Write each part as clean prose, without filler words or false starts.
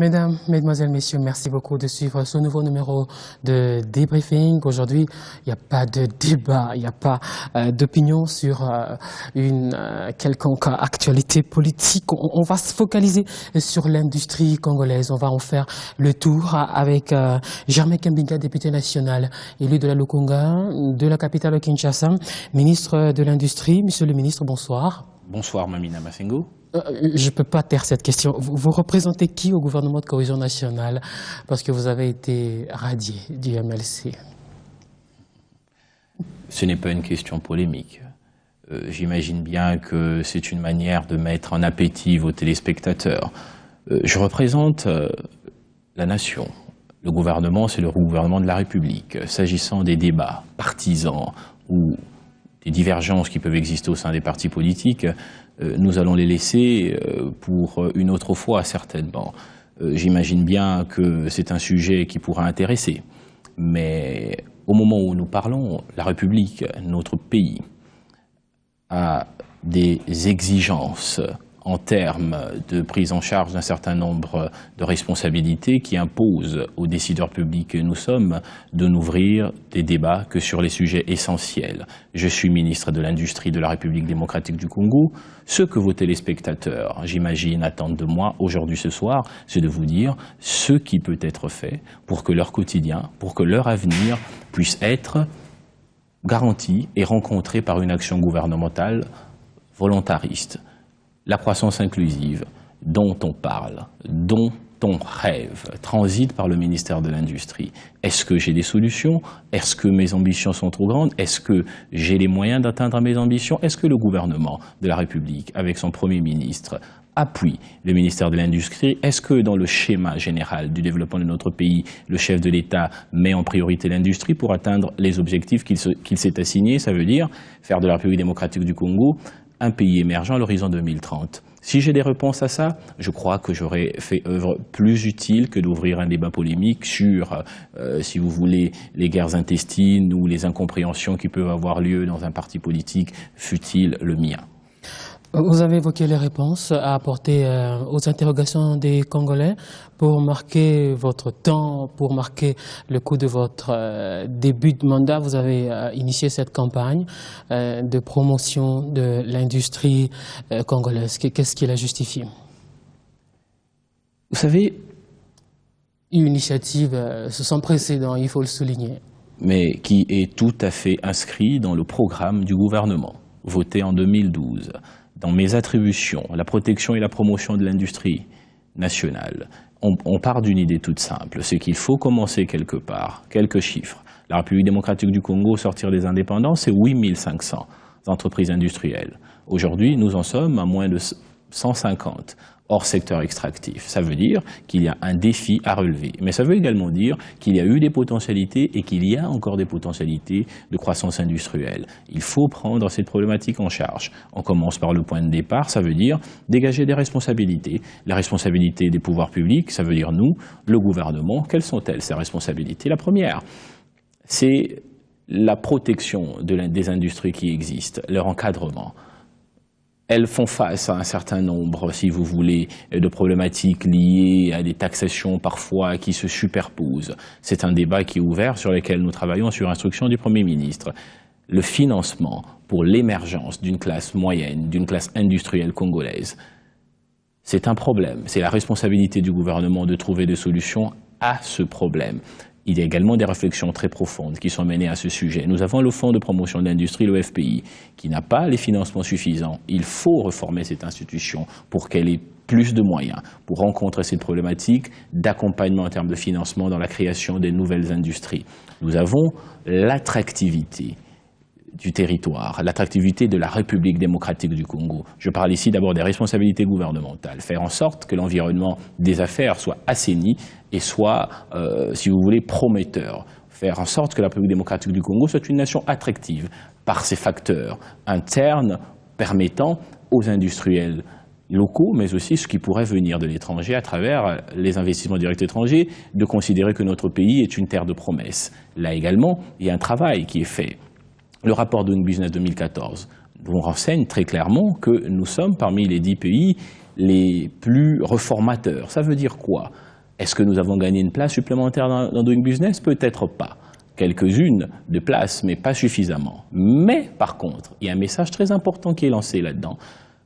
Mesdames, Mesdemoiselles, Messieurs, merci beaucoup de suivre ce nouveau numéro de débriefing. Aujourd'hui, il n'y a pas de débat, il n'y a pas d'opinion sur une quelconque actualité politique. On va se focaliser sur l'industrie congolaise. On va en faire le tour avec Germain Kambinga, député national, élu de la Lukunga, de la capitale Kinshasa, ministre de l'Industrie. Monsieur le ministre, bonsoir. Bonsoir, Mamina Massengo. Je ne peux pas taire cette question. Vous représentez qui au gouvernement de cohésion nationale? Parce que vous avez été radié du MLC. Ce n'est pas une question polémique. J'imagine bien que c'est une manière de mettre en appétit vos téléspectateurs. Je représente la nation. Le gouvernement, c'est le gouvernement de la République. S'agissant des débats partisans ou des divergences qui peuvent exister au sein des partis politiques, nous allons les laisser pour une autre fois, certainement. J'imagine bien que c'est un sujet qui pourra intéresser. Mais au moment où nous parlons, la République, notre pays, a des exigences en termes de prise en charge d'un certain nombre de responsabilités qui imposent aux décideurs publics que nous sommes de n'ouvrir des débats que sur les sujets essentiels. Je suis ministre de l'Industrie de la République démocratique du Congo. Ce que vos téléspectateurs, j'imagine, attendent de moi aujourd'hui ce soir, c'est de vous dire ce qui peut être fait pour que leur quotidien, pour que leur avenir puisse être garanti et rencontré par une action gouvernementale volontariste. La croissance inclusive dont on parle, dont on rêve, transite par le ministère de l'Industrie. Est-ce que j'ai des solutions? Est-ce que mes ambitions sont trop grandes? Est-ce que j'ai les moyens d'atteindre mes ambitions? Est-ce que le gouvernement de la République, avec son Premier ministre, appuie le ministère de l'Industrie? Est-ce que dans le schéma général du développement de notre pays, le chef de l'État met en priorité l'industrie pour atteindre les objectifs qu'il s'est assignés? Ça veut dire faire de la République démocratique du Congo un pays émergent à l'horizon 2030. Si j'ai des réponses à ça, je crois que j'aurais fait œuvre plus utile que d'ouvrir un débat polémique sur, si vous voulez, les guerres intestines ou les incompréhensions qui peuvent avoir lieu dans un parti politique, fût-il le mien. Vous avez évoqué les réponses à apporter aux interrogations des Congolais pour marquer votre temps, pour marquer le coup de votre début de mandat. Vous avez initié cette campagne de promotion de l'industrie congolaise. Qu'est-ce qui la justifie? Vous savez, une initiative sans précédent, il faut le souligner. Mais qui est tout à fait inscrit dans le programme du gouvernement, voté en 2012. Dans mes attributions, la protection et la promotion de l'industrie nationale, on part d'une idée toute simple, c'est qu'il faut commencer quelque part, quelques chiffres. La République démocratique du Congo, sortir des indépendances, c'est 8500 entreprises industrielles. Aujourd'hui, nous en sommes à moins de 150 hors secteur extractif. Ça veut dire qu'il y a un défi à relever. Mais ça veut également dire qu'il y a eu des potentialités et qu'il y a encore des potentialités de croissance industrielle. Il faut prendre cette problématique en charge. On commence par le point de départ, ça veut dire dégager des responsabilités. Les responsabilités des pouvoirs publics, ça veut dire nous, le gouvernement. Quelles sont-elles, ces responsabilités? La première, c'est la protection des industries qui existent, leur encadrement. Elles font face à un certain nombre, si vous voulez, de problématiques liées à des taxations parfois qui se superposent. C'est un débat qui est ouvert sur lequel nous travaillons sur instruction du Premier ministre. Le financement pour l'émergence d'une classe moyenne, d'une classe industrielle congolaise, c'est un problème. C'est la responsabilité du gouvernement de trouver des solutions à ce problème. Il y a également des réflexions très profondes qui sont menées à ce sujet. Nous avons le Fonds de promotion de l'industrie, le FPI, qui n'a pas les financements suffisants. Il faut reformer cette institution pour qu'elle ait plus de moyens pour rencontrer cette problématique d'accompagnement en termes de financement dans la création des nouvelles industries. Nous avons l'attractivité du territoire, l'attractivité de la République démocratique du Congo. Je parle ici d'abord des responsabilités gouvernementales, faire en sorte que l'environnement des affaires soit assaini et soit, si vous voulez, prometteur. Faire en sorte que la République démocratique du Congo soit une nation attractive par ses facteurs internes permettant aux industriels locaux, mais aussi ceux qui pourraient venir de l'étranger à travers les investissements directs étrangers, de considérer que notre pays est une terre de promesses. Là également, il y a un travail qui est fait. Le rapport Doing Business 2014 nous renseigne très clairement que nous sommes parmi les 10 pays les plus reformateurs. Ça veut dire quoi? Est-ce que nous avons gagné une place supplémentaire dans Doing Business? Peut-être pas. Quelques-unes de places, mais pas suffisamment. Mais par contre, il y a un message très important qui est lancé là-dedans.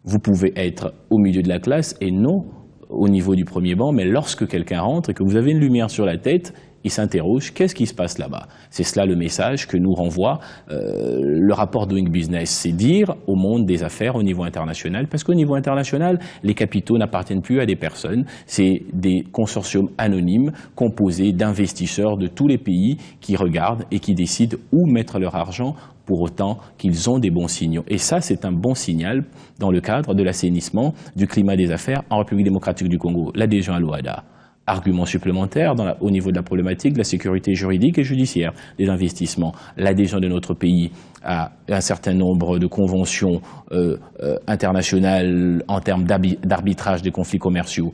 Vous pouvez être au milieu de la classe et non au niveau du premier banc, mais lorsque quelqu'un rentre et que vous avez une lumière sur la tête, il s'interroge, qu'est-ce qui se passe là-bas? C'est cela le message que nous renvoie le rapport Doing Business. C'est dire au monde des affaires au niveau international, parce qu'au niveau international, les capitaux n'appartiennent plus à des personnes, c'est des consortiums anonymes composés d'investisseurs de tous les pays qui regardent et qui décident où mettre leur argent pour autant qu'ils ont des bons signaux. Et ça, c'est un bon signal dans le cadre de l'assainissement du climat des affaires en République démocratique du Congo. L'adhésion à l'OADA. Argument supplémentaire au niveau de la problématique de la sécurité juridique et judiciaire des investissements. L'adhésion de notre pays à un certain nombre de conventions internationales en termes d'arbitrage des conflits commerciaux,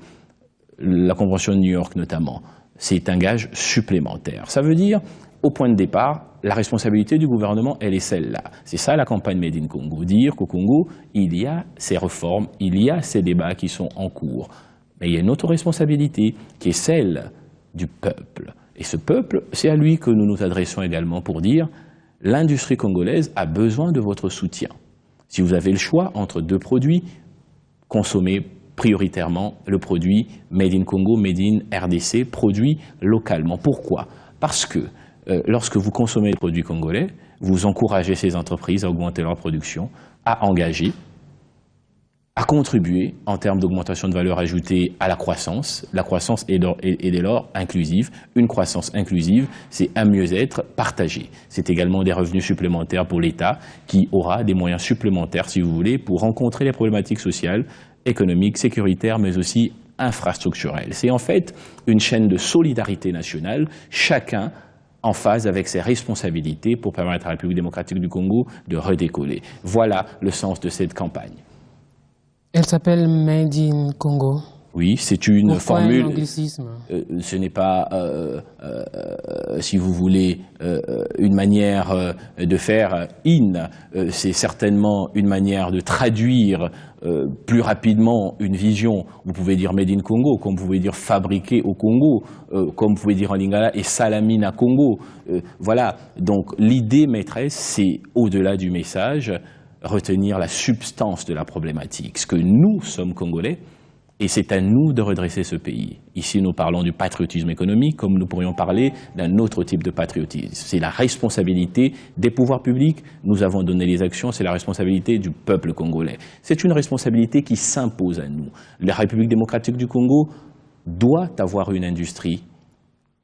la Convention de New York notamment, c'est un gage supplémentaire. Ça veut dire, au point de départ, la responsabilité du gouvernement, elle est celle-là. C'est ça la campagne Made in Congo. Dire qu'au Congo, il y a ces réformes, il y a ces débats qui sont en cours. Mais il y a une autre responsabilité qui est celle du peuple. Et ce peuple, c'est à lui que nous nous adressons également pour dire l'industrie congolaise a besoin de votre soutien. Si vous avez le choix entre deux produits, consommez prioritairement le produit Made in Congo, Made in RDC, produit localement. Pourquoi? Parce que lorsque vous consommez les produits congolais, vous encouragez ces entreprises à augmenter leur production, à engager, à contribuer en termes d'augmentation de valeur ajoutée à la croissance. La croissance est dès lors inclusive. Une croissance inclusive, c'est un mieux-être partagé. C'est également des revenus supplémentaires pour l'État qui aura des moyens supplémentaires, si vous voulez, pour rencontrer les problématiques sociales, économiques, sécuritaires, mais aussi infrastructurelles. C'est en fait une chaîne de solidarité nationale, chacun en phase avec ses responsabilités pour permettre à la République démocratique du Congo de redécoller. Voilà le sens de cette campagne. Elle s'appelle Made in Congo. Oui, c'est une formule. Anglicisme. Ce n'est pas, si vous voulez, une manière de faire in. C'est certainement une manière de traduire plus rapidement une vision. Vous pouvez dire Made in Congo, comme vous pouvez dire fabriqué au Congo, comme vous pouvez dire en lingala et salamine à Congo. Voilà. Donc l'idée maîtresse, c'est au-delà du message, retenir la substance de la problématique. Ce que nous sommes Congolais, et c'est à nous de redresser ce pays. Ici, nous parlons du patriotisme économique, comme nous pourrions parler d'un autre type de patriotisme. C'est la responsabilité des pouvoirs publics. Nous avons donné les actions, c'est la responsabilité du peuple congolais. C'est une responsabilité qui s'impose à nous. La République démocratique du Congo doit avoir une industrie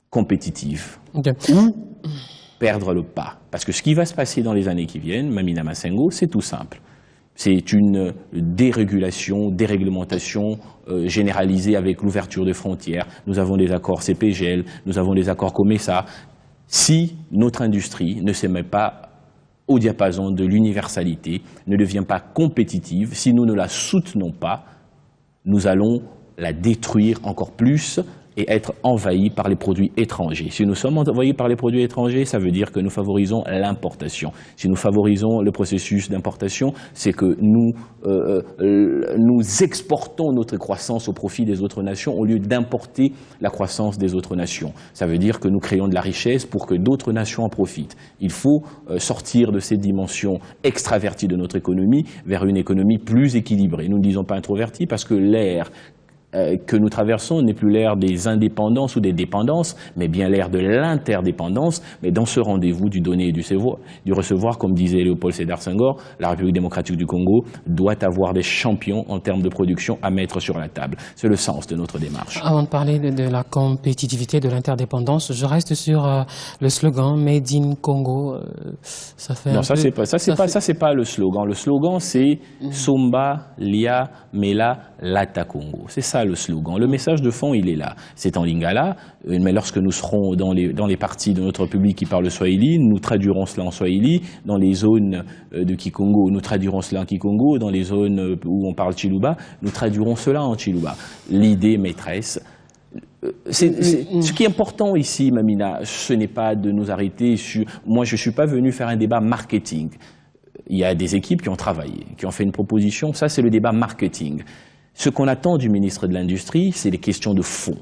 compétitive. Okay. Perdre le pas. Parce que ce qui va se passer dans les années qui viennent, Mamina Massengo, c'est tout simple. C'est une dérégulation, déréglementation généralisée avec l'ouverture des frontières. Nous avons des accords CPGL, nous avons des accords COMESA. Si notre industrie ne se met pas au diapason de l'universalité, ne devient pas compétitive, si nous ne la soutenons pas, nous allons la détruire encore plus et être envahis par les produits étrangers. Si nous sommes envahis par les produits étrangers, ça veut dire que nous favorisons l'importation. Si nous favorisons le processus d'importation, c'est que nous exportons notre croissance au profit des autres nations au lieu d'importer la croissance des autres nations. Ça veut dire que nous créons de la richesse pour que d'autres nations en profitent. Il faut sortir de cette dimension extravertie de notre économie vers une économie plus équilibrée. Nous ne disons pas introvertie parce que l'ère que nous traversons n'est plus l'ère des indépendances ou des dépendances, mais bien l'ère de l'interdépendance. Mais dans ce rendez-vous du donner et du recevoir, comme disait Léopold Sédar Senghor, la République démocratique du Congo doit avoir des champions en termes de production à mettre sur la table. C'est le sens de notre démarche. Avant de parler de la compétitivité, de l'interdépendance, je reste sur le slogan Made in Congo. Ça fait non, un ça peu... c'est pas le slogan. Le slogan c'est Somba, Lia, Mela, Lata Congo. C'est ça le slogan. Le message de fond, il est là. C'est en lingala, mais lorsque nous serons dans les parties de notre public qui parlent swahili, nous traduirons cela en swahili. Dans les zones de Kikongo, nous traduirons cela en Kikongo. Dans les zones où on parle Chiluba, nous traduirons cela en Chiluba. L'idée maîtresse, ce qui est important ici, Mamina, ce n'est pas de nous arrêter sur... Moi, je ne suis pas venu faire un débat marketing. Il y a des équipes qui ont travaillé, qui ont fait une proposition. Ça, c'est le débat marketing. Ce qu'on attend du ministre de l'Industrie, c'est des questions de fond.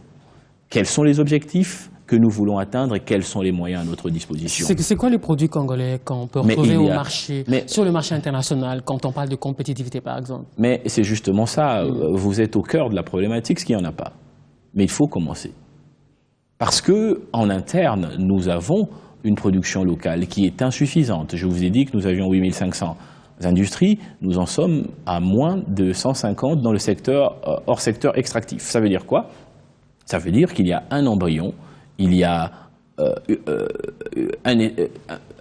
Quels sont les objectifs que nous voulons atteindre et quels sont les moyens à notre disposition? C'est quoi les produits congolais qu'on peut retrouver au marché, sur le marché international, quand on parle de compétitivité, par exemple? Mais c'est justement ça. Vous êtes au cœur de la problématique, ce qu'il n'y en a pas. Mais il faut commencer. Parce qu'en interne, nous avons une production locale qui est insuffisante. Je vous ai dit que nous avions 8500 industries, nous en sommes à moins de 150 dans le secteur, hors secteur extractif. Ça veut dire quoi? Ça veut dire qu'il y a un embryon, il y a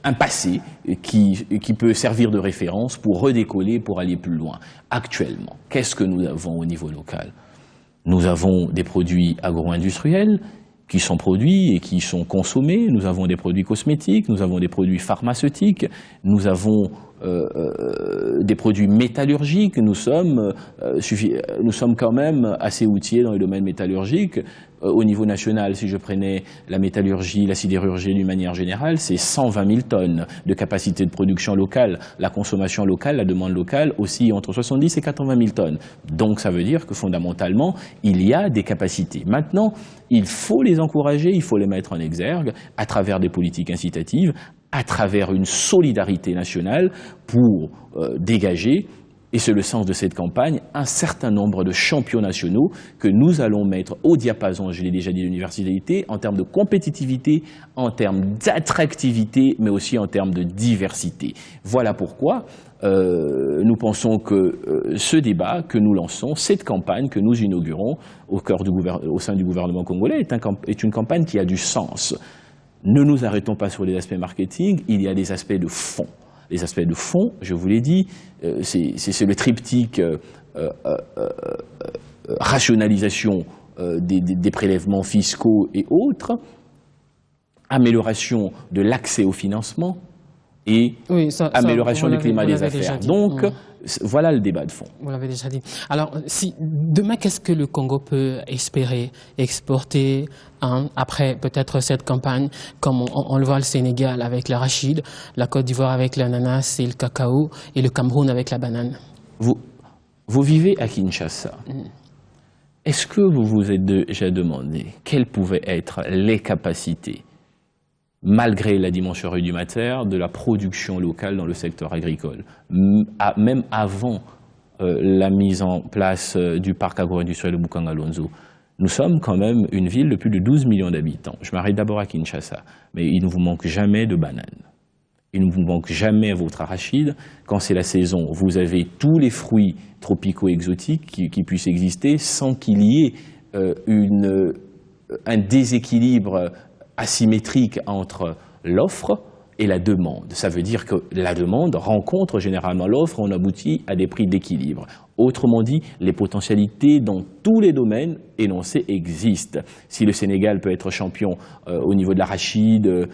un passé qui peut servir de référence pour redécoller, pour aller plus loin. Actuellement, qu'est-ce que nous avons au niveau local? Nous avons des produits agro-industriels qui sont produits et qui sont consommés, nous avons des produits cosmétiques, nous avons des produits pharmaceutiques, nous avons des produits métallurgiques, nous sommes quand même assez outillés dans le domaine métallurgique. Au niveau national, si je prenais la métallurgie, la sidérurgie d'une manière générale, c'est 120 000 tonnes de capacité de production locale. La consommation locale, la demande locale aussi entre 70 et 80 000 tonnes. Donc ça veut dire que fondamentalement, il y a des capacités. Maintenant, il faut les encourager, il faut les mettre en exergue à travers des politiques incitatives, à travers une solidarité nationale pour dégager, et c'est le sens de cette campagne, un certain nombre de champions nationaux que nous allons mettre au diapason, je l'ai déjà dit, de l'universalité, en termes de compétitivité, en termes d'attractivité, mais aussi en termes de diversité. Voilà pourquoi nous pensons que ce débat que nous lançons, cette campagne que nous inaugurons au sein du gouvernement congolais est une campagne qui a du sens. Ne nous arrêtons pas sur les aspects marketing, il y a des aspects de fond. Les aspects de fond, je vous l'ai dit, c'est le triptyque rationalisation des prélèvements fiscaux et autres, amélioration de l'accès au financement et amélioration du climat des affaires. Donc, voilà le débat de fond. Vous l'avez déjà dit. Alors, demain, qu'est-ce que le Congo peut espérer exporter après peut-être cette campagne, comme on le voit le Sénégal avec l'arachide, la Côte d'Ivoire avec l'ananas et le cacao, et le Cameroun avec la banane? Vous vivez à Kinshasa. Est-ce que vous vous êtes déjà demandé quelles pouvaient être les capacités, malgré la dimension rudimentaire, de la production locale dans le secteur agricole, même avant la mise en place du parc agro-industriel de Boukangalonzo? Nous sommes quand même une ville de plus de 12 millions d'habitants. Je m'arrête d'abord à Kinshasa, mais il ne vous manque jamais de bananes. Il ne vous manque jamais votre arachide. Quand c'est la saison, vous avez tous les fruits tropicaux exotiques qui puissent exister sans qu'il y ait un déséquilibre asymétrique entre l'offre et la demande. Ça veut dire que la demande rencontre généralement l'offre, on aboutit à des prix d'équilibre. Autrement dit, les potentialités dans tous les domaines énoncés existent. Si le Sénégal peut être champion au niveau de l'arachide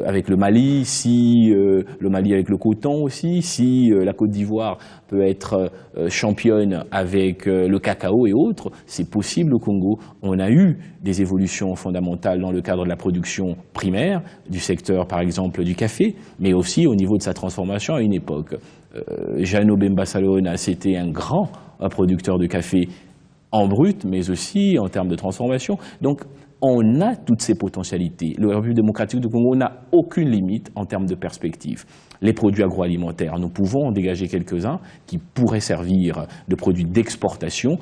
avec le Mali, si le Mali avec le coton aussi, si la Côte d'Ivoire peut être championne avec le cacao et autres, c'est possible au Congo. On a eu des évolutions fondamentales dans le cadre de la production primaire, du secteur par exemple du café, mais aussi au niveau de sa transformation à une époque. Jeannot Bemba Salona, c'était un grand producteur de café en brut, mais aussi en termes de transformation. Donc, on a toutes ces potentialités. Le République démocratique du Congo n'a aucune limite en termes de perspective. Les produits agroalimentaires, nous pouvons en dégager quelques-uns qui pourraient servir de produits d'exportation,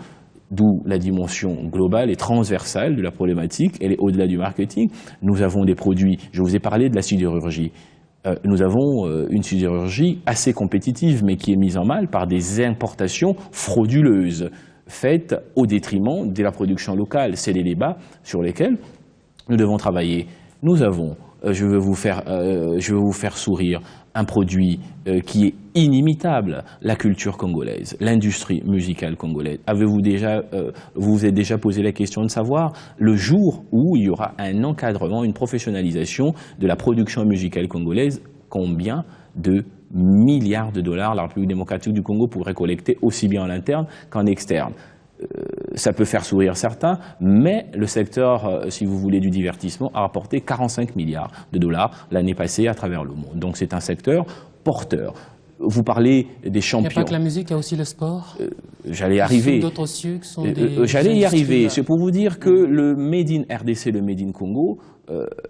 d'où la dimension globale et transversale de la problématique. Elle est au-delà du marketing. Nous avons des produits, je vous ai parlé de la sidérurgie. Nous avons une sidérurgie assez compétitive, mais qui est mise en mal par des importations frauduleuses, faites au détriment de la production locale. C'est les débats sur lesquels nous devons travailler. Nous avons, je veux vous faire sourire, un produit qui est inimitable, la culture congolaise, l'industrie musicale congolaise. Avez-vous déjà, vous vous êtes déjà posé la question de savoir le jour où il y aura un encadrement, une professionnalisation de la production musicale congolaise, combien de milliards de dollars la République démocratique du Congo pourrait collecter aussi bien en interne qu'en externe? Ça peut faire sourire certains, mais le secteur, si vous voulez, du divertissement a rapporté 45 milliards de dollars l'année passée à travers le monde. Donc c'est un secteur porteur. vous parlez des Il n'y a champions. pas que la musique, il y a aussi le sport. J'allais y arriver. D'autres cieux qui sont des J'allais y arriver. industries, C'est pour vous dire que le Made in RDC, le Made in Congo,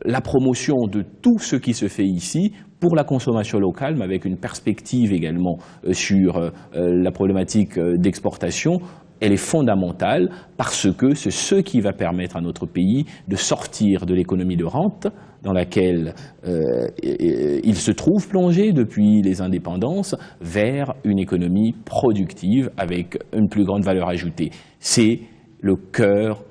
la promotion de tout ce qui se fait ici pour la consommation locale, mais avec une perspective également sur la problématique d'exportation, elle est fondamentale parce que c'est ce qui va permettre à notre pays de sortir de l'économie de rente dans laquelle il se trouve plongé depuis les indépendances vers une économie productive avec une plus grande valeur ajoutée. C'est le cœur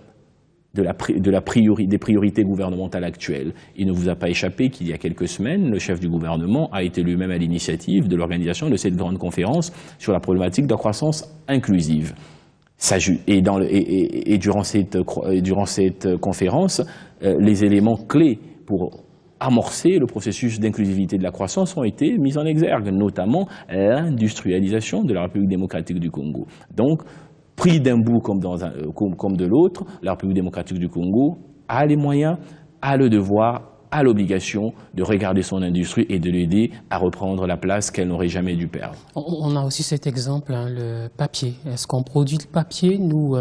des priorités gouvernementales actuelles. Il ne vous a pas échappé qu'il y a quelques semaines, le chef du gouvernement a été lui-même à l'initiative de l'organisation de cette grande conférence sur la problématique de la croissance inclusive. Et durant cette conférence, les éléments clés pour amorcer le processus d'inclusivité de la croissance ont été mis en exergue, notamment l'industrialisation de la République démocratique du Congo. Donc, pris d'un bout comme de l'autre, la République démocratique du Congo a les moyens, a le devoir, a l'obligation de regarder son industrie et de l'aider à reprendre la place qu'elle n'aurait jamais dû perdre. On a aussi cet exemple, hein, le papier. Est-ce qu'on produit le papier, nous,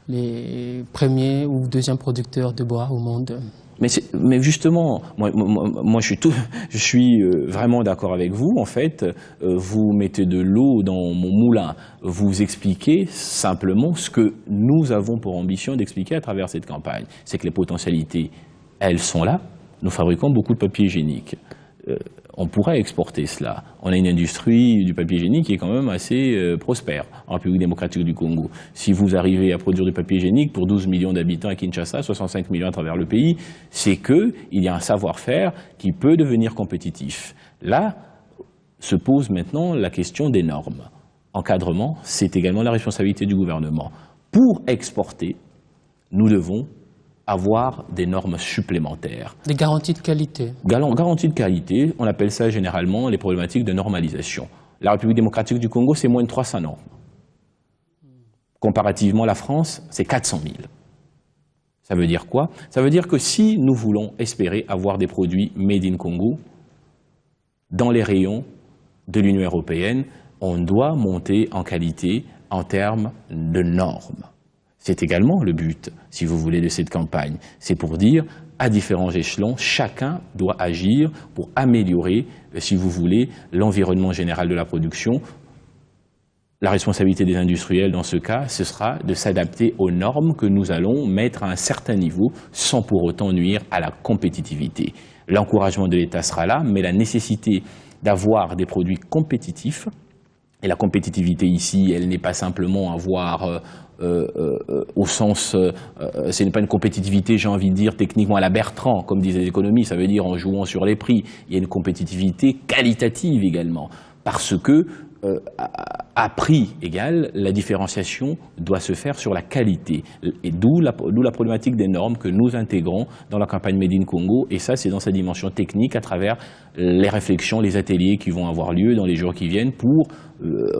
les premiers ou deuxièmes producteurs de bois au monde? Mais justement, moi je suis vraiment d'accord avec vous. En fait, vous mettez de l'eau dans mon moulin. Vous expliquez simplement ce que nous avons pour ambition d'expliquer à travers cette campagne. C'est que les potentialités, elles sont là. Nous fabriquons beaucoup de papier hygiénique. On pourrait exporter cela. On a une industrie du papier hygiénique qui est quand même assez prospère en République démocratique du Congo. Si vous arrivez à produire du papier hygiénique pour 12 millions d'habitants à Kinshasa, 65 millions à travers le pays, c'est qu'il y a un savoir-faire qui peut devenir compétitif. Là se pose maintenant la question des normes. Encadrement, c'est également la responsabilité du gouvernement. Pour exporter, nous devons avoir des normes supplémentaires. Des garanties de qualité. Garanties de qualité, on appelle ça généralement les problématiques de normalisation. La République démocratique du Congo, c'est moins de 300 normes. Comparativement à la France, c'est 400 000. Ça veut dire quoi? Ça veut dire que si nous voulons espérer avoir des produits made in Congo dans les rayons de l'Union européenne, on doit monter en qualité en termes de normes. C'est également le but, si vous voulez, de cette campagne. C'est pour dire, à différents échelons, chacun doit agir pour améliorer, si vous voulez, l'environnement général de la production. La responsabilité des industriels, dans ce cas, ce sera de s'adapter aux normes que nous allons mettre à un certain niveau, sans pour autant nuire à la compétitivité. L'encouragement de l'État sera là, mais la nécessité d'avoir des produits compétitifs, et la compétitivité ici, elle n'est pas simplement avoir au sens, ce n'est pas une compétitivité, j'ai envie de dire, techniquement à la Bertrand, comme disaient les économistes, ça veut dire en jouant sur les prix. Il y a une compétitivité qualitative également, parce que à prix égal, la différenciation doit se faire sur la qualité. Et d'où la problématique des normes que nous intégrons dans la campagne Made in Congo. Et ça, c'est dans sa dimension technique, à travers les réflexions, les ateliers qui vont avoir lieu dans les jours qui viennent, pour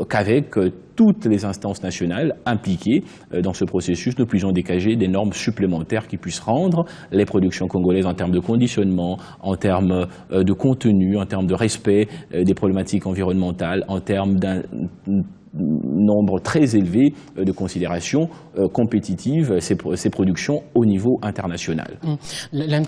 qu'avec toutes les instances nationales impliquées dans ce processus, nous puissions dégager des normes supplémentaires qui puissent rendre les productions congolaises en termes de conditionnement, en termes de contenu, en termes de respect des problématiques environnementales, en termes d'un nombre très élevé de considérations compétitives, ces productions au niveau international.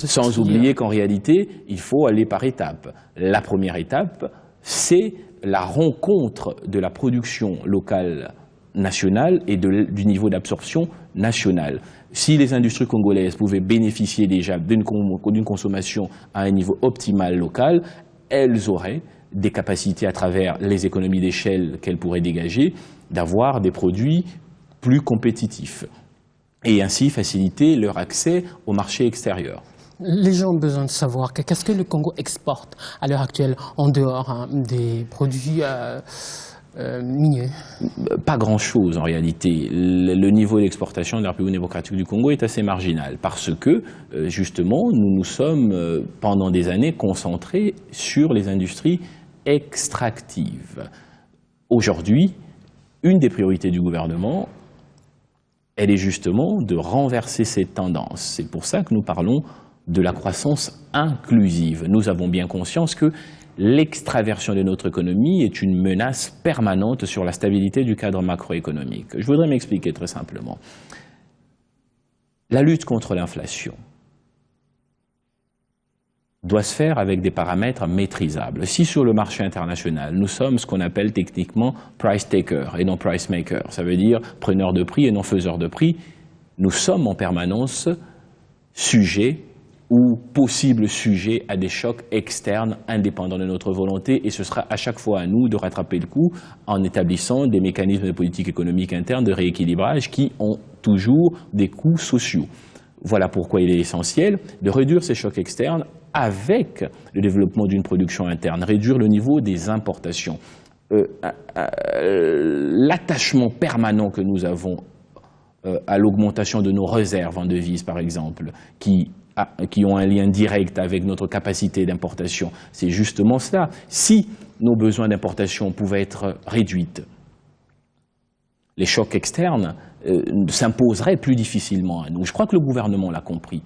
Sans oublier qu'en réalité, il faut aller par étapes. La première étape, c'est la rencontre de la production locale nationale et du niveau d'absorption national. Si les industries congolaises pouvaient bénéficier déjà d'une consommation à un niveau optimal local, elles auraient des capacités à travers les économies d'échelle qu'elles pourraient dégager, d'avoir des produits plus compétitifs et ainsi faciliter leur accès au marché extérieur. Les gens ont besoin de savoir qu'est-ce que le Congo exporte à l'heure actuelle en dehors des produits miniers. Pas grand-chose en réalité. Le niveau d'exportation de la République démocratique du Congo est assez marginal parce que justement nous nous sommes pendant des années concentrés sur les industries extractives. Aujourd'hui, une des priorités du gouvernement, elle est justement de renverser cette tendance. C'est pour ça que nous parlons de la croissance inclusive. Nous avons bien conscience que l'extraversion de notre économie est une menace permanente sur la stabilité du cadre macroéconomique. Je voudrais m'expliquer très simplement. La lutte contre l'inflation doit se faire avec des paramètres maîtrisables. Si sur le marché international, nous sommes ce qu'on appelle techniquement price taker et non price maker, ça veut dire preneur de prix et non faiseur de prix, nous sommes en permanence sujets ou possibles sujets à des chocs externes indépendants de notre volonté, et ce sera à chaque fois à nous de rattraper le coup en établissant des mécanismes de politique économique interne de rééquilibrage qui ont toujours des coûts sociaux. Voilà pourquoi il est essentiel de réduire ces chocs externes avec le développement d'une production interne, réduire le niveau des importations. L'attachement permanent que nous avons à l'augmentation de nos réserves en devises, par exemple, qui ont un lien direct avec notre capacité d'importation, c'est justement cela. Si nos besoins d'importation pouvaient être réduits, les chocs externes s'imposeraient plus difficilement à nous. Je crois que le gouvernement l'a compris.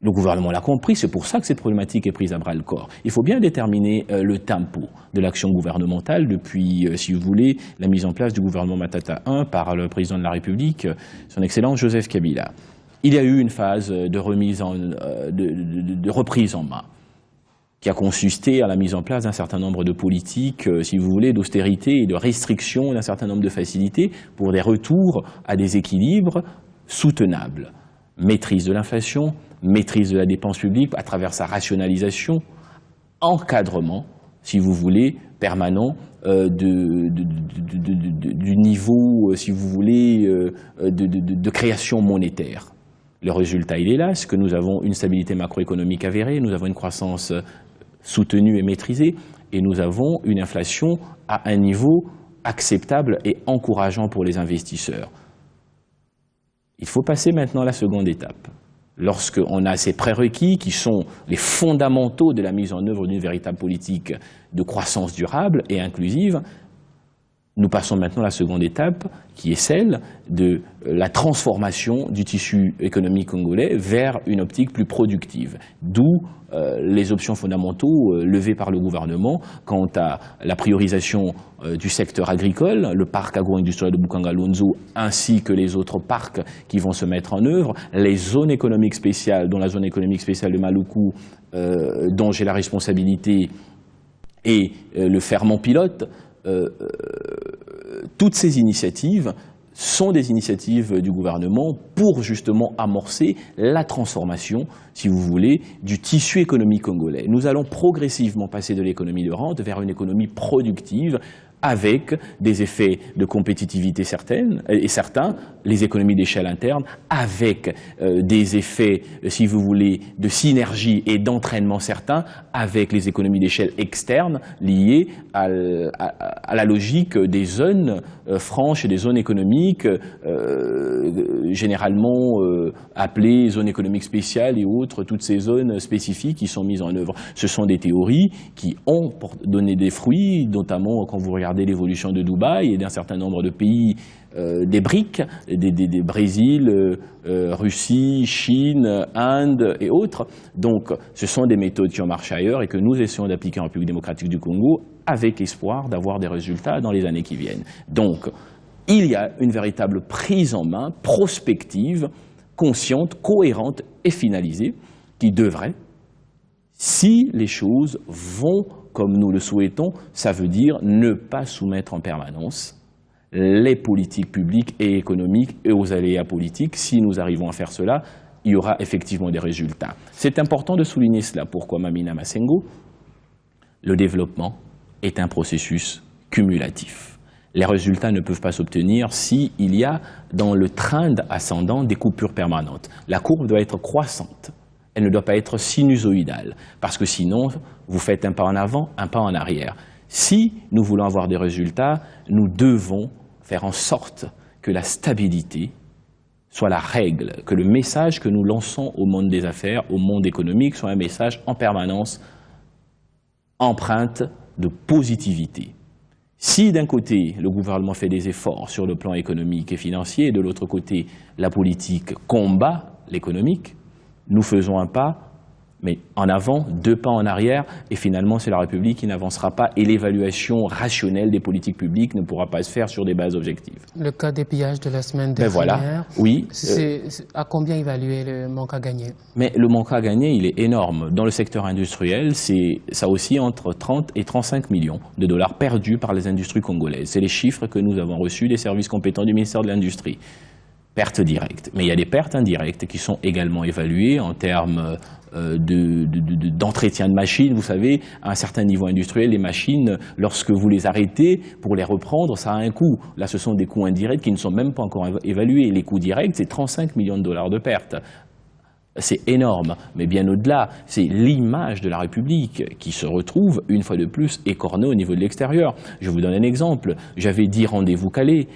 Le gouvernement l'a compris, c'est pour ça que cette problématique est prise à bras-le-corps. Il faut bien déterminer le tempo de l'action gouvernementale depuis, si vous voulez, la mise en place du gouvernement Matata I par le président de la République, son Excellence Joseph Kabila. Il y a eu une phase de reprise en main qui a consisté à la mise en place d'un certain nombre de politiques, si vous voulez, d'austérité et de restriction d'un certain nombre de facilités pour des retours à des équilibres soutenables. Maîtrise de l'inflation, maîtrise de la dépense publique à travers sa rationalisation, encadrement, si vous voulez, permanent du niveau, si vous voulez, de création monétaire. Le résultat, il est là, c'est que nous avons une stabilité macroéconomique avérée, nous avons une croissance soutenue et maîtrisée, et nous avons une inflation à un niveau acceptable et encourageant pour les investisseurs. Il faut passer maintenant à la seconde étape. Lorsqu'on a ces prérequis qui sont les fondamentaux de la mise en œuvre d'une véritable politique de croissance durable et inclusive, nous passons maintenant à la seconde étape qui est celle de la transformation du tissu économique congolais vers une optique plus productive. D'où les options fondamentaux levées par le gouvernement quant à la priorisation du secteur agricole, le parc agro-industriel de Bukanga-Lonzo ainsi que les autres parcs qui vont se mettre en œuvre, les zones économiques spéciales, dont la zone économique spéciale de Maluku, dont j'ai la responsabilité, et le ferment pilote. Toutes ces initiatives sont des initiatives du gouvernement pour justement amorcer la transformation, si vous voulez, du tissu économique congolais. Nous allons progressivement passer de l'économie de rente vers une économie productive avec des effets de compétitivité certains, les économies d'échelle interne, avec des effets, si vous voulez, de synergie et d'entraînement certains, avec les économies d'échelle externes liées à la logique des zones franches et des zones économiques, généralement appelées zones économiques spéciales et autres, toutes ces zones spécifiques qui sont mises en œuvre. Ce sont des théories qui ont donné des fruits, notamment quand vous regardez l'évolution de Dubaï et d'un certain nombre de pays des BRIC, des Brésil, Russie, Chine, Inde et autres. Donc ce sont des méthodes qui ont marché ailleurs et que nous essayons d'appliquer en République démocratique du Congo avec espoir d'avoir des résultats dans les années qui viennent. Donc il y a une véritable prise en main prospective, consciente, cohérente et finalisée qui devrait, si les choses vont comme nous le souhaitons, ça veut dire ne pas soumettre en permanence les politiques publiques et économiques et aux aléas politiques. Si nous arrivons à faire cela, il y aura effectivement des résultats. C'est important de souligner cela. Pourquoi, Mamina Massengo? Le développement est un processus cumulatif. Les résultats ne peuvent pas s'obtenir s'il y a dans le trend ascendant des coupures permanentes. La courbe doit être croissante. Elle ne doit pas être sinusoïdale, parce que sinon, vous faites un pas en avant, un pas en arrière. Si nous voulons avoir des résultats, nous devons faire en sorte que la stabilité soit la règle, que le message que nous lançons au monde des affaires, au monde économique, soit un message en permanence empreinte de positivité. Si d'un côté, le gouvernement fait des efforts sur le plan économique et financier, et de l'autre côté, la politique combat l'économique, nous faisons un pas mais en avant, 2 pas en arrière, et finalement c'est la République qui n'avancera pas, et l'évaluation rationnelle des politiques publiques ne pourra pas se faire sur des bases objectives. Le cas des pillages de la semaine Ben dernière, voilà, oui. À combien évaluer le manque à gagner? Mais le manque à gagner, il est énorme. Dans le secteur industriel, ça aussi entre 30 et 35 millions de dollars perdus par les industries congolaises. C'est les chiffres que nous avons reçus des services compétents du ministère de l'Industrie. Pertes directes. Mais il y a des pertes indirectes qui sont également évaluées en termes d'entretien de machines. Vous savez, à un certain niveau industriel, les machines, lorsque vous les arrêtez, pour les reprendre, ça a un coût. Là, ce sont des coûts indirects qui ne sont même pas encore évalués. Les coûts directs, c'est 35 millions de dollars de pertes. C'est énorme, mais bien au-delà, c'est l'image de la République qui se retrouve, une fois de plus, écornée au niveau de l'extérieur. Je vous donne un exemple. J'avais 10 rendez-vous calés.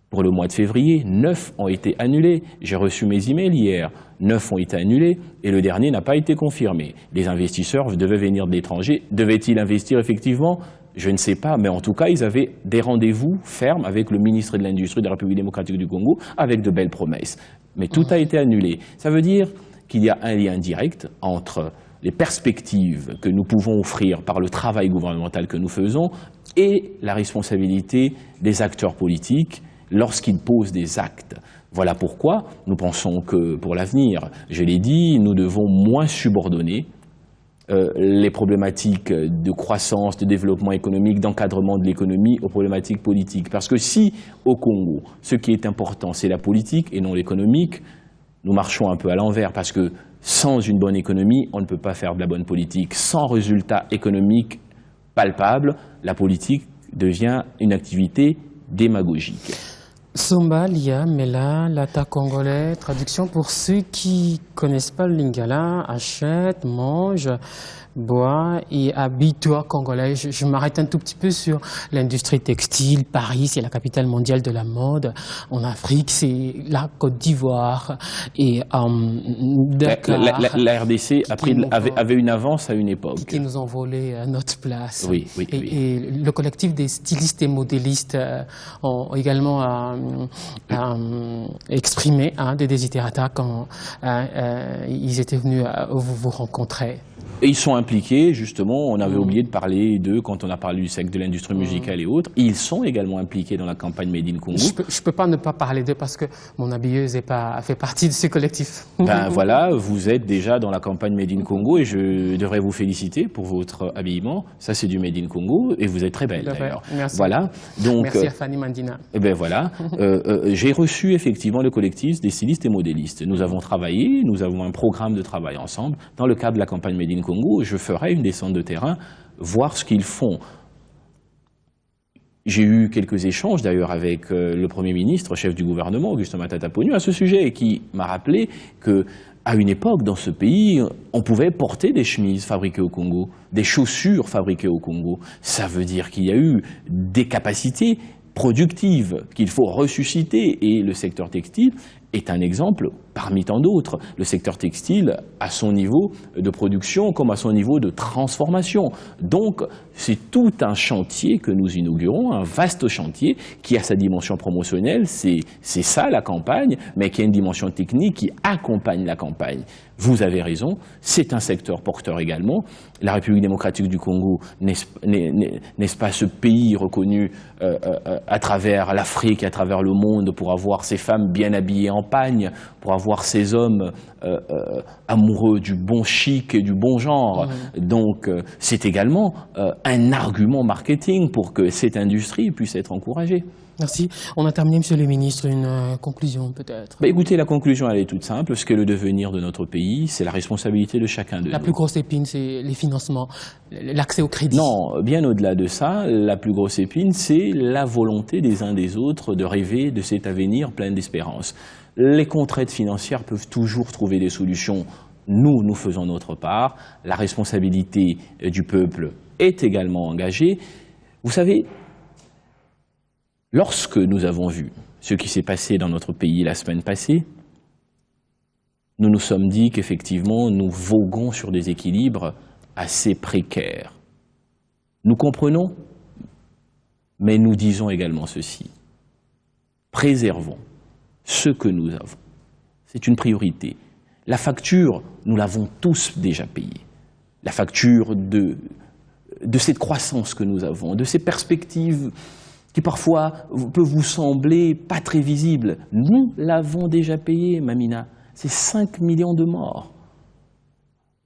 Pour le mois de février, 9 ont été annulés. J'ai reçu mes emails hier. 9 ont été annulés et le dernier n'a pas été confirmé. Les investisseurs devaient venir de l'étranger. Devaient-ils investir effectivement? Je ne sais pas, mais en tout cas, ils avaient des rendez-vous fermes avec le ministre de l'Industrie de la République démocratique du Congo avec de belles promesses. Mais tout a été annulé. Ça veut dire qu'il y a un lien direct entre les perspectives que nous pouvons offrir par le travail gouvernemental que nous faisons et la responsabilité des acteurs politiques lorsqu'ils posent des actes. Voilà pourquoi nous pensons que pour l'avenir, je l'ai dit, nous devons moins subordonner les problématiques de croissance, de développement économique, d'encadrement de l'économie aux problématiques politiques. Parce que si, au Congo, ce qui est important, c'est la politique et non l'économique, nous marchons un peu à l'envers. Parce que sans une bonne économie, on ne peut pas faire de la bonne politique. Sans résultat économique palpable, la politique devient une activité démagogique. Sombalia, Mela, Lata congolais, traduction pour ceux qui connaissent pas le lingala, achète, mange, bois et habille-toi congolais. Je m'arrête un tout petit peu sur l'industrie textile. Paris, c'est la capitale mondiale de la mode. En Afrique, c'est la Côte d'Ivoire et Dakar. La RDC avait une avance à une époque. Qui nous ont volé notre place. Oui. Et le collectif des stylistes et modélistes ont également exprimé des desiderata quand ils étaient venus vous rencontrer. Et ils sont impliqués, justement, on avait oublié de parler d'eux quand on a parlé du secteur de l'industrie musicale et autres. Ils sont également impliqués dans la campagne Made in Congo. Je peux pas ne pas parler d'eux parce que mon habilleuse fait partie de ce collectif. Ben voilà, vous êtes déjà dans la campagne Made in Congo et je devrais vous féliciter pour votre habillement. Ça, c'est du Made in Congo et vous êtes très belle d'ailleurs. Merci. Voilà. Donc, merci à Fanny Mandina. Et ben voilà. J'ai reçu effectivement le collectif des stylistes et modélistes. Nous avons travaillé, nous avons un programme de travail ensemble. Dans le cadre de la campagne Made in Congo, je ferai une descente de terrain, voir ce qu'ils font. J'ai eu quelques échanges d'ailleurs avec le Premier ministre, chef du gouvernement, Augustin Matata Ponyo, à ce sujet, et qui m'a rappelé qu'à une époque, dans ce pays, on pouvait porter des chemises fabriquées au Congo, des chaussures fabriquées au Congo. Ça veut dire qu'il y a eu des capacités productives qu'il faut ressusciter, et le secteur textile est un exemple parmi tant d'autres. Le secteur textile, à son niveau de production comme à son niveau de transformation. Donc, c'est tout un chantier que nous inaugurons, un vaste chantier qui a sa dimension promotionnelle, c'est ça la campagne, mais qui a une dimension technique qui accompagne la campagne. Vous avez raison, c'est un secteur porteur également. La République démocratique du Congo, n'est-ce pas ce pays reconnu à travers l'Afrique, à travers le monde, pour avoir ces femmes bien habillées en pagne, pour avoir ces hommes amoureux du bon chic et du bon genre. Donc, c'est également un argument marketing pour que cette industrie puisse être encouragée. Merci. On a terminé, Monsieur le Ministre, une conclusion peut-être. Écoutez, la conclusion, elle est toute simple. Ce qu'est le devenir de notre pays, c'est la responsabilité de chacun de nous. La plus grosse épine, c'est les financements, l'accès au crédit. Non, bien au-delà de ça, la plus grosse épine, c'est la volonté des uns des autres de rêver de cet avenir plein d'espérance. Les contraintes financières peuvent toujours trouver des solutions. Nous faisons notre part. La responsabilité du peuple est également engagée. Vous savez, lorsque nous avons vu ce qui s'est passé dans notre pays la semaine passée, nous nous sommes dit qu'effectivement, nous voguons sur des équilibres assez précaires. Nous comprenons, mais nous disons également ceci. Préservons ce que nous avons. C'est une priorité. La facture, nous l'avons tous déjà payée. La facture de cette croissance que nous avons, de ces perspectives qui parfois peuvent vous sembler pas très visibles. Nous l'avons déjà payée, Mamina. C'est 5 millions de morts.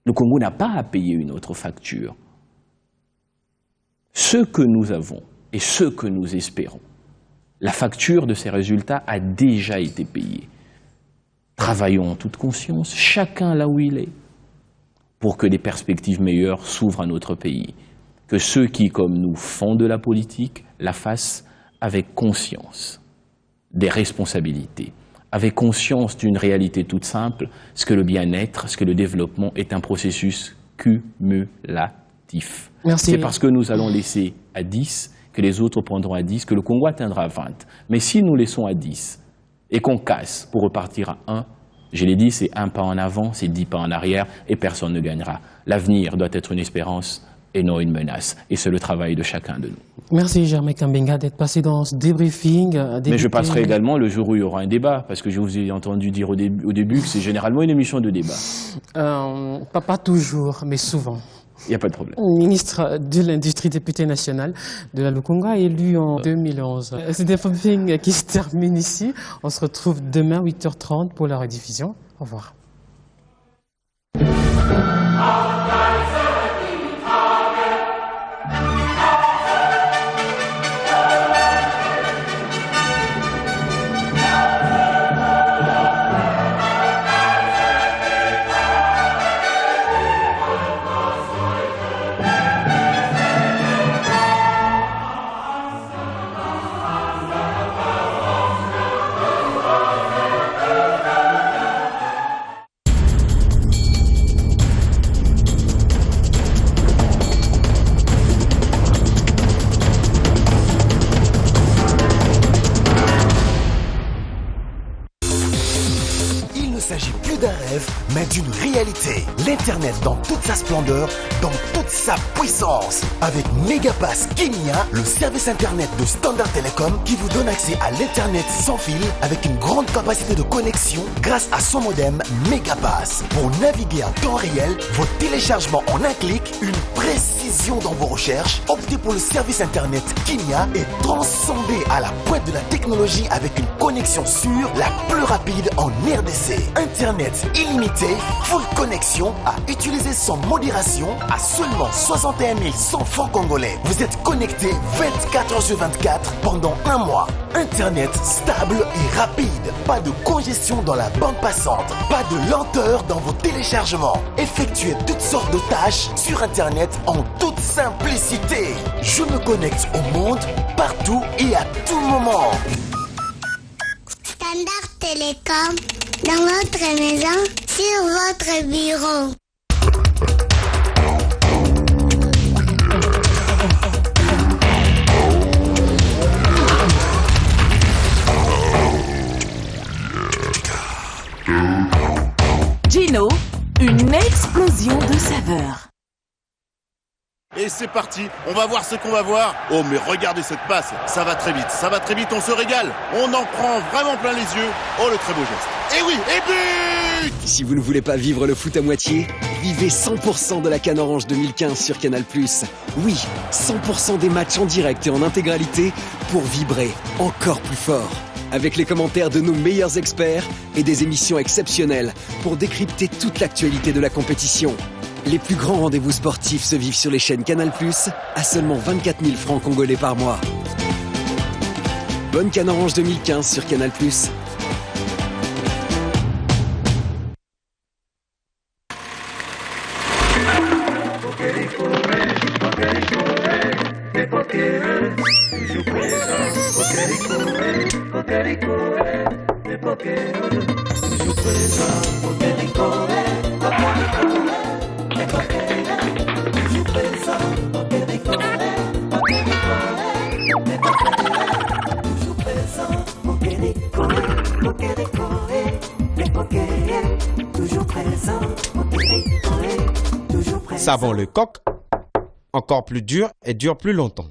Le Congo n'a pas à payer une autre facture. Ce que nous avons et ce que nous espérons, la facture de ces résultats a déjà été payée. Travaillons en toute conscience, chacun là où il est, pour que des perspectives meilleures s'ouvrent à notre pays. Que ceux qui, comme nous, font de la politique, la fassent avec conscience des responsabilités, avec conscience d'une réalité toute simple, ce que le bien-être, ce que le développement est un processus cumulatif. Merci. C'est parce que nous allons laisser à 10 que les autres prendront à 10, que le Congo atteindra 20. Mais si nous laissons à 10 et qu'on casse pour repartir à 1, je l'ai dit, c'est 1 pas en avant, c'est 10 pas en arrière et personne ne gagnera. L'avenir doit être une espérance et non une menace. Et c'est le travail de chacun de nous. Merci Germain Kambenga d'être passé dans ce débriefing. Mais je passerai également le jour où il y aura un débat, parce que je vous ai entendu dire au début que c'est généralement une émission de débat. Pas toujours, mais souvent. Il n'y a pas de problème. Ministre de l'Industrie, député national de la Lukonga, élu en 2011. C'est un débriefing qui se termine ici. On se retrouve demain 8h30 pour la rediffusion. Au revoir. Mais d'une réalité. L'Internet dans toute sa splendeur, dans toute sa puissance. Avec Megapass Kenya, le service Internet de Standard Telecom qui vous donne accès à l'Internet sans fil avec une grande capacité de connexion grâce à son modem Megapass. Pour naviguer en temps réel, vos téléchargements en un clic, une précision dans vos recherches, optez pour le service Internet Kenya et transcendez à la pointe de la technologie avec une connexion sûre, la plus rapide en RDC. Internet illimité, full connexion, à utiliser sans modération, à seulement 61 100 francs congolais. Vous êtes connecté 24 heures sur 24 pendant un mois. Internet stable et rapide. Pas de congestion dans la bande passante. Pas de lenteur dans vos téléchargements. Effectuez toutes sortes de tâches sur Internet en toute simplicité. Je me connecte au monde, partout et à tout moment. Standard Télécom, dans votre maison, sur votre bureau. Gino, une explosion de saveurs. Et c'est parti, on va voir ce qu'on va voir. Oh mais regardez cette passe, ça va très vite, on se régale. On en prend vraiment plein les yeux. Oh le très beau geste. Et oui, et but! Si vous ne voulez pas vivre le foot à moitié, vivez 100% de la Cannes Orange 2015 sur Canal+. Oui, 100% des matchs en direct et en intégralité pour vibrer encore plus fort. Avec les commentaires de nos meilleurs experts et des émissions exceptionnelles pour décrypter toute l'actualité de la compétition. Les plus grands rendez-vous sportifs se vivent sur les chaînes Canal+, à seulement 24 000 francs congolais par mois. Bonne Cannes Orange 2015 sur Canal+. Savon le coq, encore plus dur et dure plus longtemps.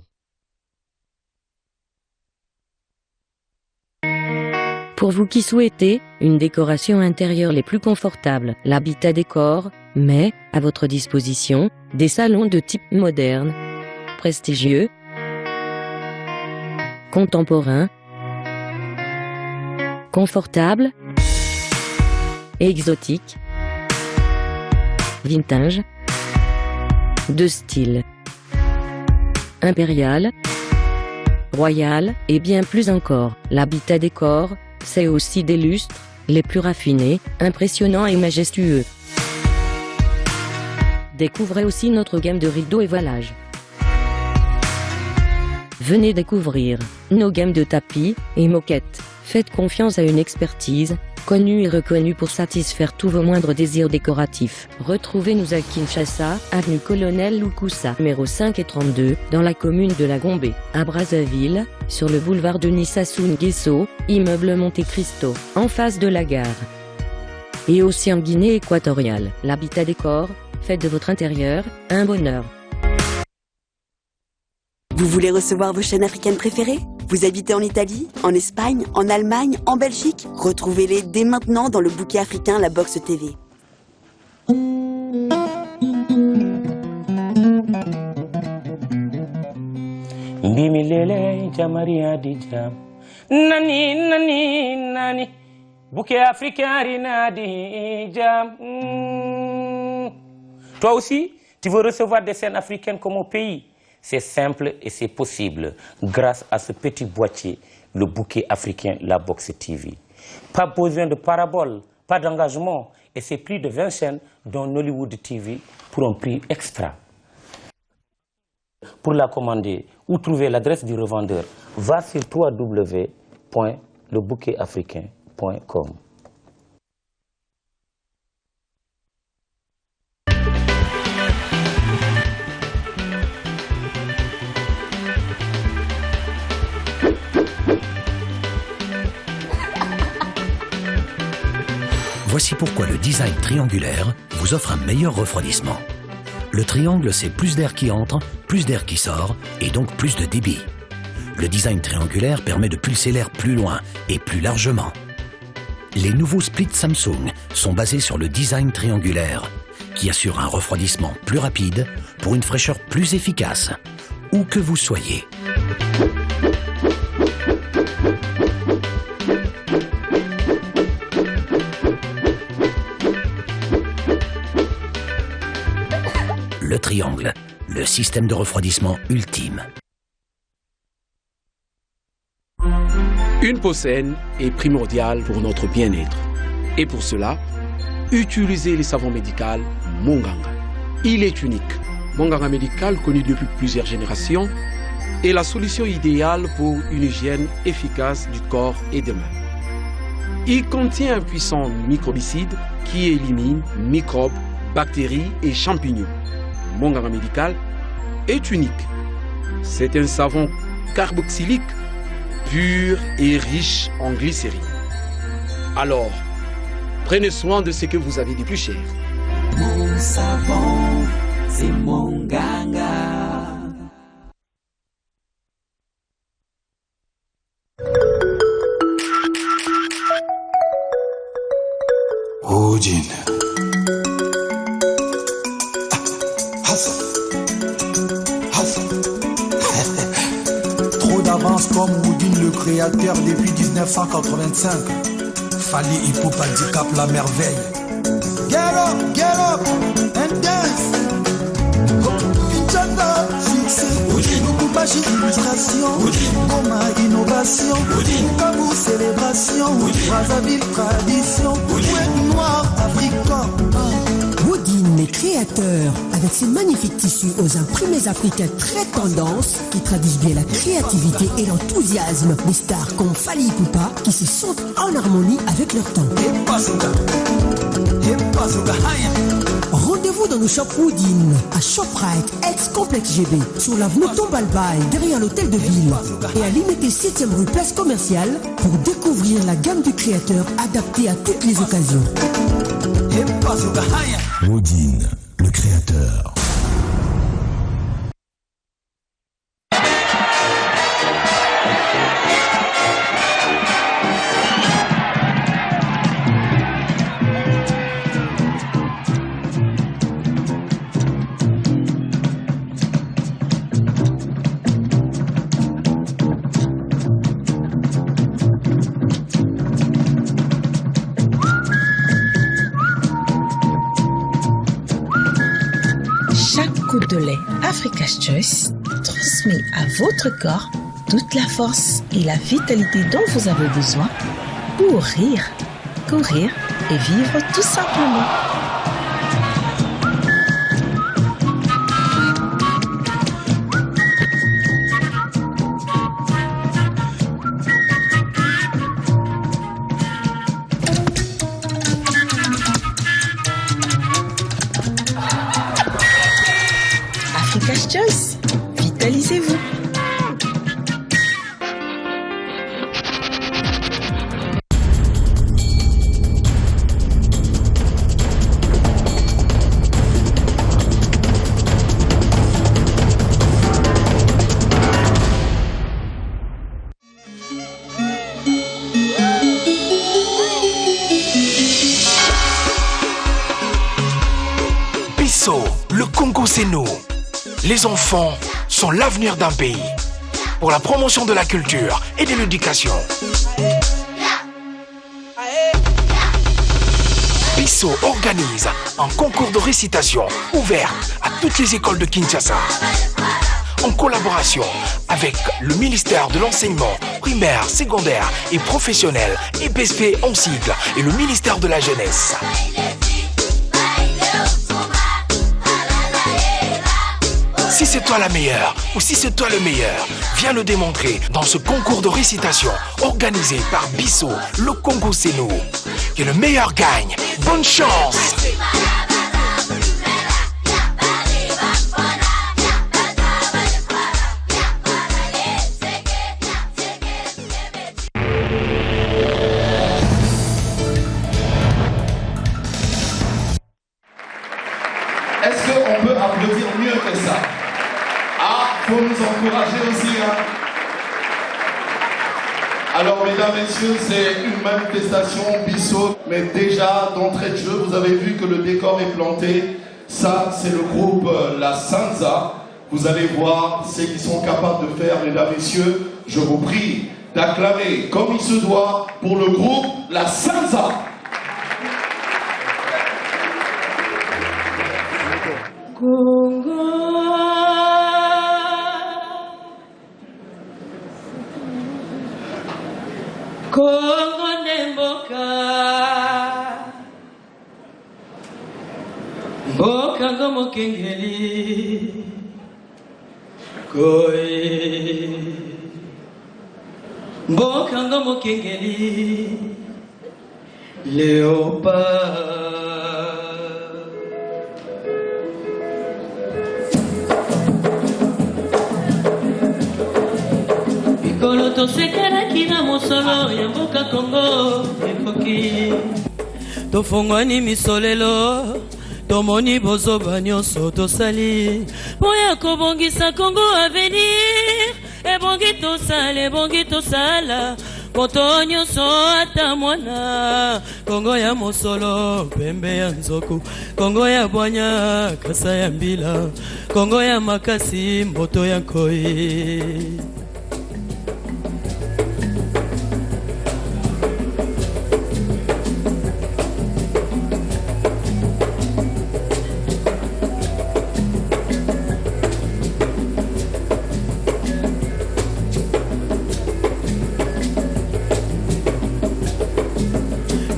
Pour vous qui souhaitez une décoration intérieure les plus confortables, l'Habitat Décor met à votre disposition des salons de type moderne, prestigieux, contemporain, confortable et exotique, vintage, de style impérial, royal et bien plus encore. L'Habitat Décor, c'est aussi des lustres, les plus raffinés, impressionnants et majestueux. Découvrez aussi notre gamme de rideaux et voilages. Venez découvrir nos gammes de tapis et moquettes. Faites confiance à une expertise connue et reconnue pour satisfaire tous vos moindres désirs décoratifs. Retrouvez-nous à Kinshasa, avenue Colonel Lukusa, numéro 5 et 32, dans la commune de La Gombe. À Brazzaville, sur le boulevard Denis Sassou Nguesso, immeuble Monte Cristo, en face de la gare. Et aussi en Guinée équatoriale. L'Habitat Décor, faites de votre intérieur un bonheur. Vous voulez recevoir vos chaînes africaines préférées ? Vous habitez en Italie, en Espagne, en Allemagne, en Belgique ? Retrouvez-les dès maintenant dans le bouquet africain La Box TV. Bimilele jamaria dijam nani nani nani bouquet africain rinadi jam. Toi aussi, tu veux recevoir des scènes africaines comme au pays? C'est simple et c'est possible grâce à ce petit boîtier, le bouquet africain La Box TV. Pas besoin de parabole, pas d'engagement et c'est plus de 20 chaînes dont Nollywood TV pour un prix extra. Pour la commander ou trouver l'adresse du revendeur, va sur www.lebouquetafricain.com. Voici pourquoi le design triangulaire vous offre un meilleur refroidissement. Le triangle, c'est plus d'air qui entre, plus d'air qui sort, et donc plus de débit. Le design triangulaire permet de pulser l'air plus loin et plus largement. Les nouveaux splits Samsung sont basés sur le design triangulaire, qui assure un refroidissement plus rapide pour une fraîcheur plus efficace, où que vous soyez. Le triangle, le système de refroidissement ultime. Une peau saine est primordiale pour notre bien-être. Et pour cela, utilisez les savons médicaux Monganga. Il est unique. Monganga médical, connu depuis plusieurs générations, est la solution idéale pour une hygiène efficace du corps et des mains. Il contient un puissant microbicide qui élimine microbes, bactéries et champignons. Monganga médical est unique. C'est un savon carboxylique pur et riche en glycérine. Alors, prenez soin de ce que vous avez de plus cher. Mon savon, c'est Monganga. Odin. Trop d'avance comme Woodin le créateur depuis 1985. Fali Hip-Hop handicap la merveille. Get up and dance. Kinshasa, succès. Lubumbashi, illustration. Goma, innovation. Kabu, célébration. Brazzaville, tradition. Oued noir, africain. Woodin est créateur avec ses magnifiques tissus aux imprimés africains très tendance qui traduisent bien la créativité et l'enthousiasme des stars comme Fali Ipupa qui se sentent en harmonie avec leur temps. Rendez-vous dans nos shops Woodin à Shoprite, ex-complexe GB, sur l'avenue Tombalbaye, derrière l'hôtel de ville, et à l'unité 7e rue Place Commerciale pour découvrir la gamme du créateur adaptée à toutes les occasions. Woodin, le créateur. goutte de lait Africa's Choice transmet à votre corps toute la force et la vitalité dont vous avez besoin pour rire, courir et vivre tout simplement. Africa's Choice, vitalisez-vous. Bissau, le Congo c'est nous. Les enfants sont l'avenir d'un pays. Pour la promotion de la culture et de l'éducation. Bissau organise un concours de récitation ouvert à toutes les écoles de Kinshasa. En collaboration avec le ministère de l'enseignement primaire, secondaire et professionnel, EPSP en sigle, et le ministère de la jeunesse. Si c'est toi la meilleure ou si c'est toi le meilleur, viens le démontrer dans ce concours de récitation organisé par Bissau, le Congo c'est nous. Que le meilleur gagne. Bonne chance! Est-ce qu'on peut applaudir mieux que ça? Ah, faut nous encourager aussi, hein. Alors, mesdames, messieurs, c'est une manifestation Bissau, mais déjà, d'entrée de jeu, vous avez vu que le décor est planté. Ça, c'est le groupe La Sanza. Vous allez voir ce qu'ils sont capables de faire, mesdames, messieurs. Je vous prie d'acclamer comme il se doit pour le groupe La Sanza. Kongo nemboka mboka ngo mokengeli koe mboka ngo mokengeli léopard. Mikolo tosekelaki na mosolo ya mboka Kongo ekoki tofongwani misolelo tomoni bozoba nyonso tosali mpo ya kobongisa Kongo avenir ebongi tosala moto nyonso ata mwana Kongo ya mosolo pembe ya nzoku Kongo ya bwanya kasa ya mbila Kongo ya makasi moto ya nkoi.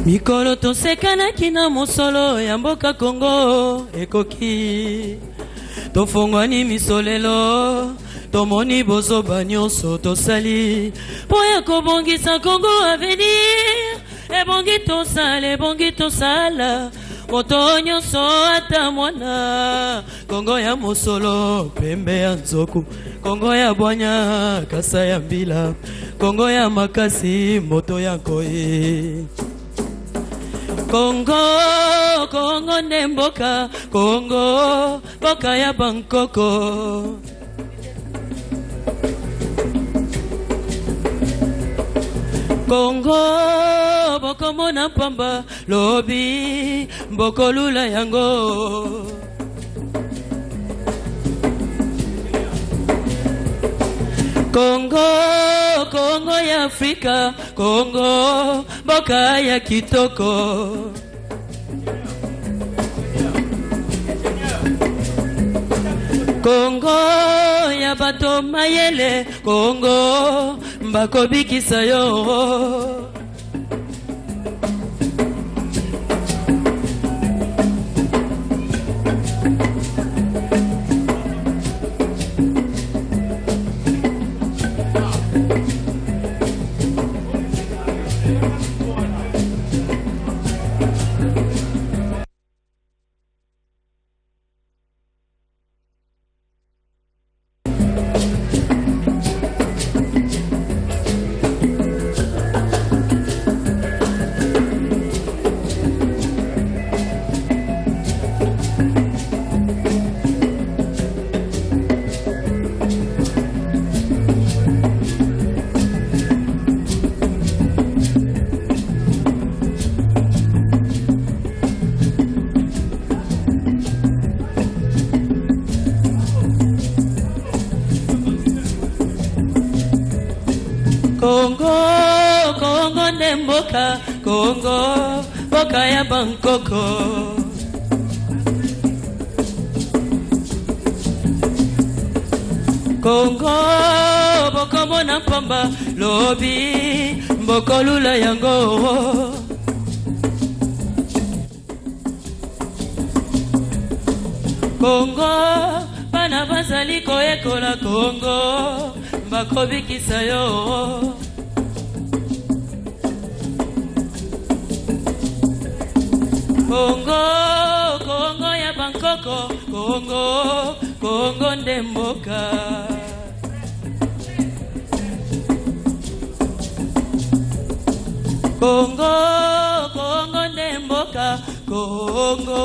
Mikolo tosekanaki na mosolo ya mboka Kongo ekoki tofongwani misolelo tomoni bozoba nyonso tosali mpo ya kobongisa Kongo avenir ebongi tosala moto nyonso ata mwana Kongo ya mosolo pembe ya nzoku Kongo ya bwanya kasa ya mbila Kongo ya makasi moto ya nkoi. Kongo nemboka Kongo boka ya Bangkoko Kongo bokomona pamba lobi bokolula yango Kongo ya Afrika Kongo boka ya kitoko Congo ya bato mayele Congo bakobikisa yo Congo nde mboka Congo mboka ya Bangkoko Congo bokomona pamba lobi mbokolula yango Congo bana bazali koyekola Congo bakobikisa yo Congo ya Bangkoko Congo nde mboka Congo nde mboka Congo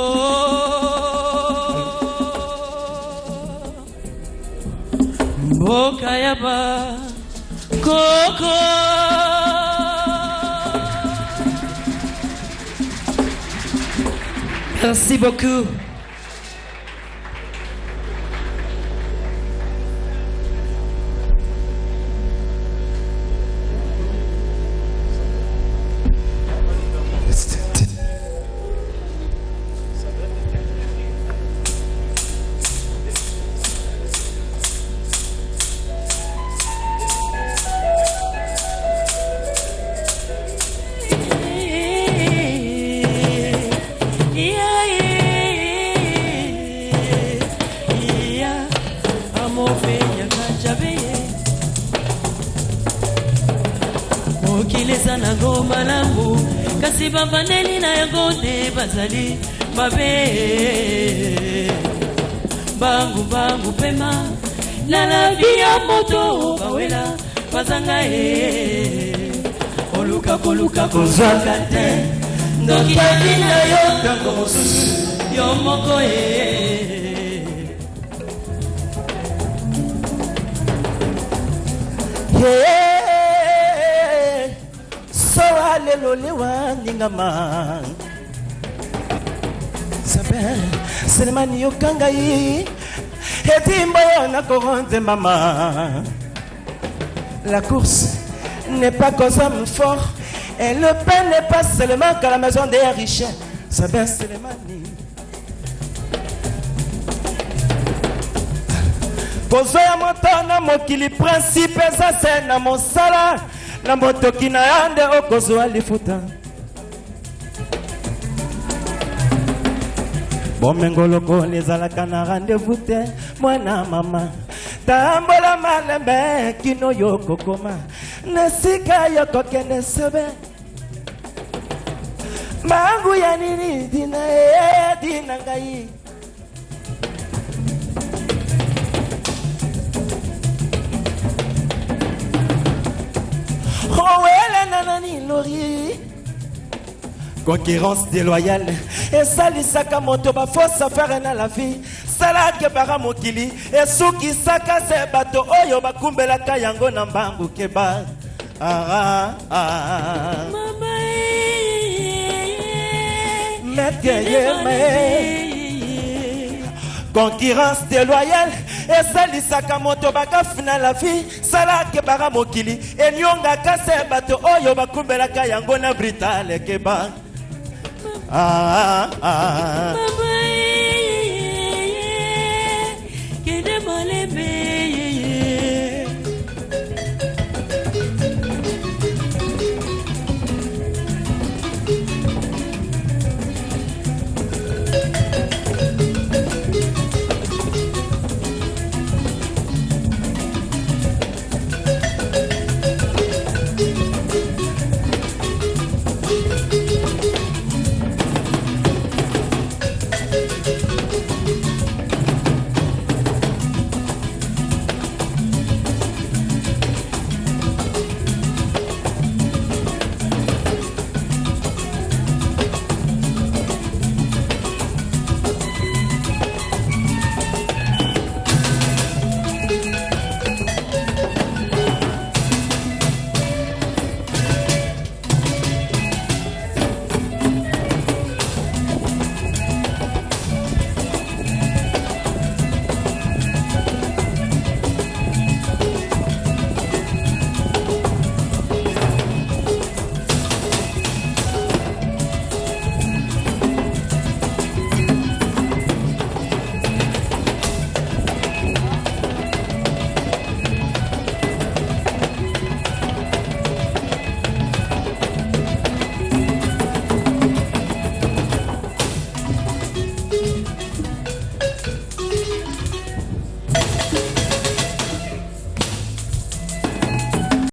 mboka ya Bangkoko. Merci beaucoup. Kasi bavaneli na yango te bazali mabe bangu pema na la vie ya moto bawela bazanga oluka kozwaka te ndoki na yo kango mosusu yo moko Lewa ningama Sabe Selemani yokangai Etimbo na koronze mama La course n'est pas cause homme fort Et le pain n'est pas seulement qu'à la maison des riches Sabe Selemani Kozo ya moto na mokili principe ça c'est na mosala na motoki na yande okozwa lifuta bomengoloko lezalaka na rendez-vous te mwana mama tambola malembe kino yokokoma nasika yokokende sebe mangu ya nini dina ngai concurrence déloyale et salisaka moto ba fausse affaire na la vie salake bara mokili et suki saka se bato oyo bakumbelaka yango na mbangu keba mama concurrence déloyale et salisaka moto bakafina la vie salake bara mokili et nyonga kase bato oyo bakumbelaka yango na brutale keba mama